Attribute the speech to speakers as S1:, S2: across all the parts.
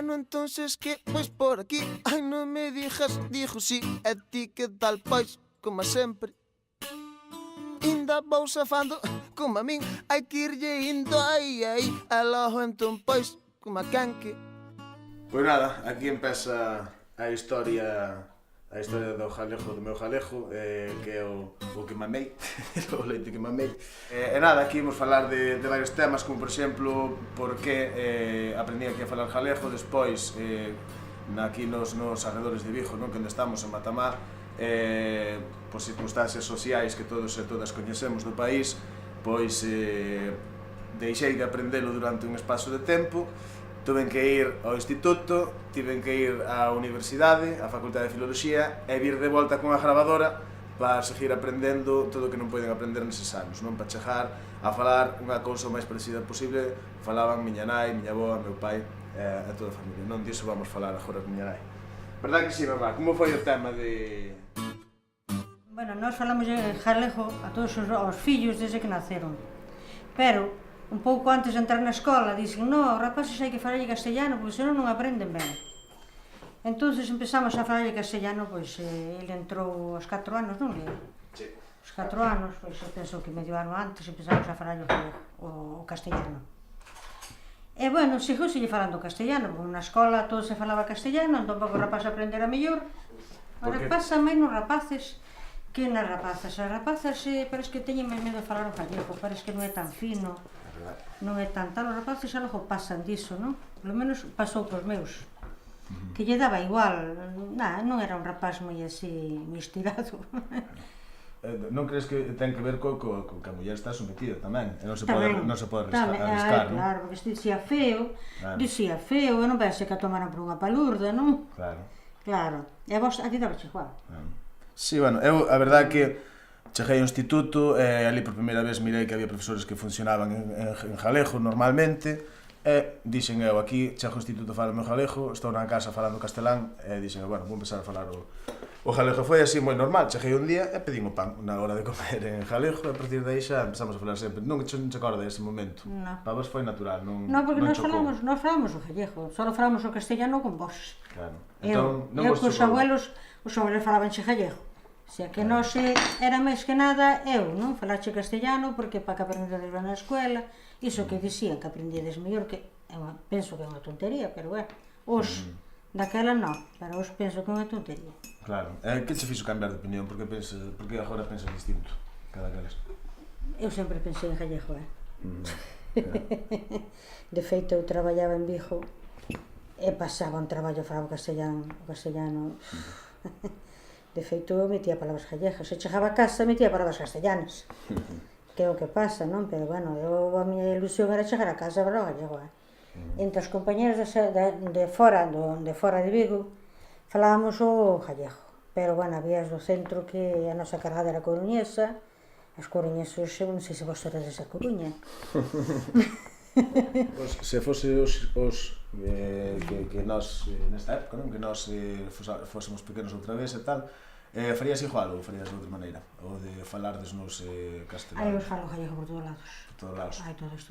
S1: no entonces que, pois por aquí. Ai, non me dixas, dixo sí. E ti que tal, pois, como sempre. Inda vou safando, como a min. Hai que irlle indo, ai, ai. E logo entón, pois, como a canque.
S2: Pois nada, aquí empeza a historia do jalejo, do meu jalejo, que é o que mamei, o leite que mamei. E nada, aquí imos falar de varios temas, como por exemplo, por que aprendí aquí a falar jalejo, despois, aquí nos arredores de Vigo, non, que onde estamos, en Matamá, por circunstancias sociais que todos e todas coñecemos do país, pois deixei de aprendelo durante un espazo de tempo. Tuven que ir ao instituto, tiven que ir á universidade, á Facultade de Filoloxía, e vir de volta con a grabadora para seguir aprendendo todo o que non poden aprender neses anos, non? Para chegar a falar unha cousa o máis parecida posible, falaban miña nai, miña avoa, meu pai e toda a familia, non? Diso vamos falar agora con miña nai. Verdad que si, mamá? Como foi o tema de...
S3: Bueno, nós falamos galego a todos os fillos desde que naceron, pero un pouco antes de entrar na escola dixen, no, os rapaces hai que falarlle castellano porque senón non aprenden ben. Entonces empezamos a falarlle castellano, pois ele entrou aos 4 anos, non?
S2: Sí.
S3: Aos 4 anos, pois eu penso que medio ano antes empezamos a falarlle o castellano. E bueno, seguiuselle falando castellano, porque na escola todo se falaba castellano, entón para que o rapaz aprendera mellor. Ora pasa máis nos rapaces que nas rapazas. As rapazas parece que teñen máis medo de falar o gallego, parece que non é tan fino, non é tan tal. Os rapaces xa logo pasan diso, non? Polo menos pasou pros meus, que lle daba igual, non era un rapaz moi así, moi estirado.
S2: Non crees que ten que ver co que a muller está sometida tamén? E non se pode arriscar, non?
S3: Claro, porque se dicía feo, e non pense que a tomaran por unha palurda, non? Claro. E a vos, a ti daba igual.
S2: Sí, bueno, eu, a verdade que cheguei ao instituto e ali por primeira vez mirei que había profesores que funcionaban en galego normalmente e dixen eu, aquí chego ao instituto a falar o meu galego, estou na casa falando castelán e dixen, bueno, vou empezar a falar o galego. Foi así moi normal, cheguei un día e pedín o pan na hora de comer en galego e a partir de aí xa empezamos a falar sempre. Non se acorda dese momento?
S3: Non.
S2: Para vos foi natural, non?
S3: Non, porque nós falamos o gallego, só falamos o castellano con vos.
S2: Claro.
S3: Eu cos abuelos falaban xe gallego. O sea, que nós era máis que nada eu, non? Falache castellano porque para que aprendedes ben na escuela, iso que dicían que aprendiedes mellor, que penso que é unha tontería, pero os daquela non, pero os penso que é unha tontería.
S2: Claro. Que che fixo cambiar de opinión? Por que agora pensas distinto? Cada vez?
S3: Eu sempre pensei en gallego, De feito, eu traballaba en Vigo e pasaba un traballo falaba castellano. De feito, eu metía palabras gallegas. Se chegaba a casa, metía palabras castellanas. Que é o que pasa, non? Pero, bueno, a miña ilusión era chegar a casa e falar o gallego, Entre os compañeros de fora de Vigo, falábamos o gallego. Pero, bueno, había do centro que a nosa cargada era coruñesa. As coruñeses, non sei se vos eres da Coruña.
S2: Se fose os que nós, nesta época, non? Que nós fósemos pequenos outra vez e tal, farías igual ou farías de outra maneira? Ou de falardes nos castelán?
S3: Eu falo gallego por todos lados.
S2: Por todos lados?
S3: Ai, todos.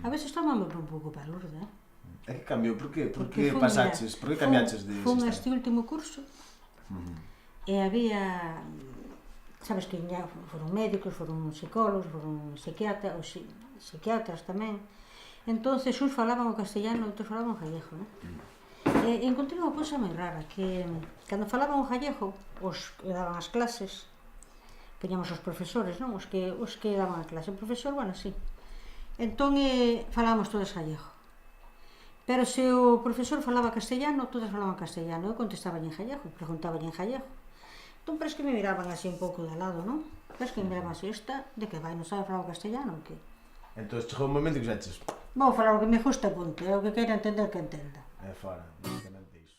S3: A veces tomamos un pouco palurda,
S2: E que cambiou? Por que pasaches? Por que cambiaches de sistema?
S3: Fun este último curso e había... Sabes que foron médicos, foron psicólogos, foron psiquiatras tamén. Entonces, uns falaban o castellano, outros falaban o gallego, E encontrei unha cousa moi rara, que cando falaban o gallego, os que daban as clases, poñamos os profesores, non? Os que daban a clase. O profesor, bueno, sí. Entón, falábamos todos gallego. Pero se o profesor falaba castellano, todos falaban castellano. Eu contestaba en gallego, preguntaba en gallego. Entón, parece que me miraban así un pouco de lado, non? Parece que me miraban así, esta, de que vai, non sabe falar o castellano, ou que?
S2: Entón, chegou un momento que xa ches...
S3: Vou falar o que me gusta, punto, é o que queira entender, que entenda.
S2: É fora, basicamente iso.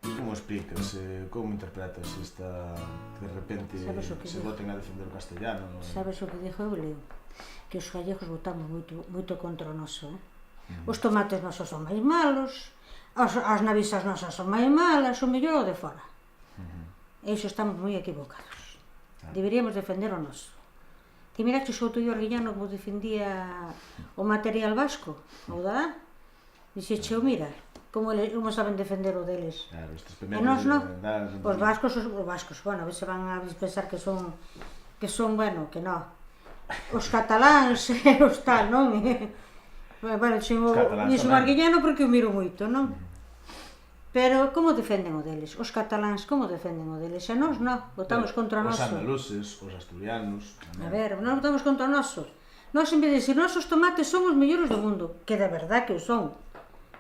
S2: Como explicas, como interpretas esta... que de repente se voten a defender o castellano?
S3: Sabes o que dixo eu, Leo? Que os gallegos votamos moito contra o noso, Os tomates nosos son máis malos, as navisas nosas son máis malas, o mellor o de fora. E iso estamos moi equivocados. Deberíamos defender o noso. Ti miraches o outro Arguiñano como defendía o material vasco, ou dá? Dixeche, mira, como saben defender o deles.
S2: Claro, estes
S3: E
S2: primeros...
S3: nós non. Os vascos, bueno, a veces van a pensar que son, bueno, que non. Os cataláns e os tal, non? Bueno, iso marguillano porque o miro moito, non? Pero como defenden o deles? Os cataláns como defenden o deles? E nós non, votamos contra o noso.
S2: Os andaluces, os asturianos...
S3: A ver, nós votamos contra o noso. Nós, en vez de decir, nosos tomates son os mellores do mundo, que de verdad que o son.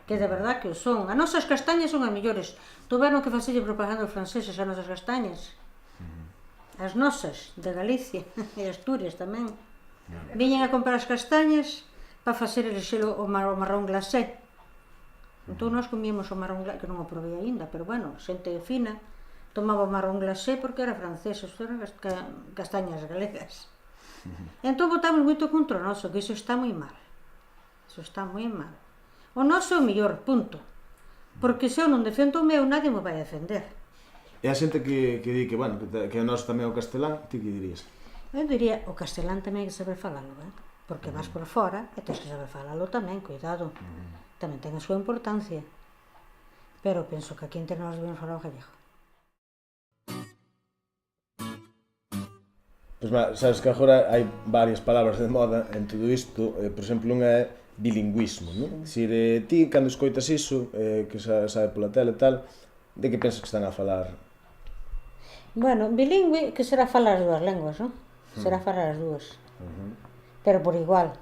S3: As nosas castañas son as mellores. Tuveron que facerlle propaganda aos franceses as nosas castañas. As nosas, de Galicia, e Asturias tamén. Viñen a comprar as castañas para facer o marrón glacé. Entón nós comíamos o marrón glacé, que non o provei aínda, pero bueno, xente fina tomaba o marrón glacé porque era francés, eran castañas galegas. Entón votamos moito contra o noso, que iso está moi mal. O noso é o mellor, punto. Porque se eu non defendo o meu, nadie me vai defender.
S2: E a xente que di que, bueno, que o noso tamén é o castelán, ti que dirías?
S3: Eu diría, o castelán tamén hai que saber falalo, porque vas por fora e tens que saber falalo tamén, cuidado. Tamén ten a súa importancia. Pero penso que aquí entre nós debemos falar o gallego.
S2: Pois, sabes que agora hai varias palabras de moda en todo isto, por exemplo, unha é bilingüismo, non? Dicir, ti, cando escoitas iso, que sabe pola tele e tal, de que pensas que están a falar?
S3: Bueno, bilingüe, que será falar as dúas lenguas, non? Será falar as dúas. Pero por igual.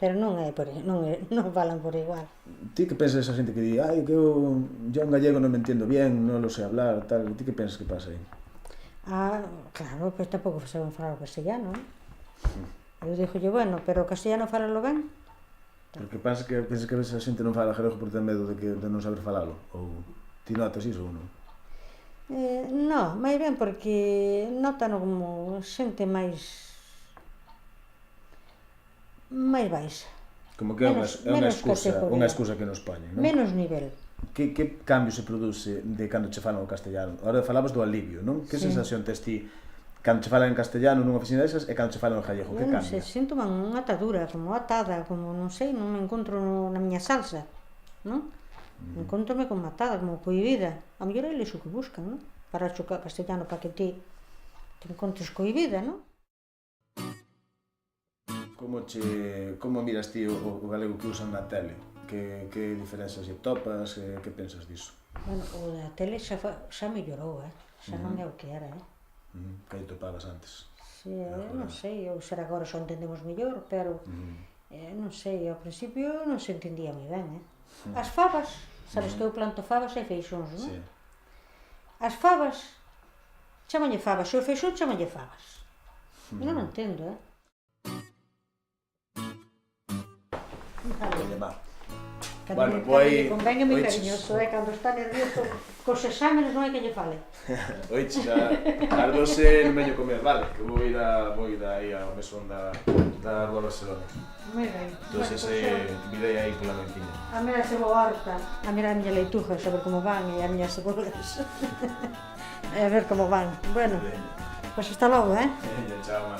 S3: Pero non falan por igual.
S2: Ti que pensas esa xente que di, ai, que eu un gallego non me entiendo bien, non lo sei hablar, tal, ti que pensas que pasa aí?
S3: Claro, pois tampouco saben falar o castellano, Eu dixolle, bueno, pero o castellano falalo ben?
S2: Porque pensas que a veces a xente non fala galego por ter medo de non saber falalo? Ou ti notas iso ou non?
S3: Non, máis ben porque notano como xente máis baixa.
S2: Como que é unha excusa que nos poñen, non?
S3: Menos nivel.
S2: Que cambio se produce de cando che falan o castellano? Agora falabas do alivio, non? Que sensación tes ti cando che falan en castellano nunha oficina desas e cando che falan en gallego? Que cambia?
S3: Non sei, sinto unha atadura, como atada, como non sei, non me encontro na miña salsa, non? Encontrome como atada, como cohibida. A mellor é iso que buscan, non? Para chocar castellano, para que ti te encontres cohibida, non?
S2: Como miras ti o galego que usan na tele? Que diferencias lle topas? Que pensas diso?
S3: Bueno, o da tele xa mellorou, xa non é o que era,
S2: Que aí topabas antes?
S3: Si, non sei, ou será agora xa entendemos mellor, pero non sei, ao principio non se entendía moi ben, As fabas, sabes que eu planto fabas e feixóns, non?
S2: Si.
S3: As fabas, chamanlle fabas, e o feixón chamanlle fabas. Eu non entendo, Cando me convén é moi cariñoso, cando está nervioso cos exámenes non hai que lle fale.
S2: Oiche, xa as 12 non veño comer, vale? Que vou ir aí ao mesón da Rúa Barcelona.
S3: Moi ben.
S2: Entón, virei aí pola noitiña.
S3: A mirar se vou harta, a mirar a miña leituja, a ver como van, e a miñas cebolas. A ver como van. Bueno, pois hasta logo,
S2: Chao, man.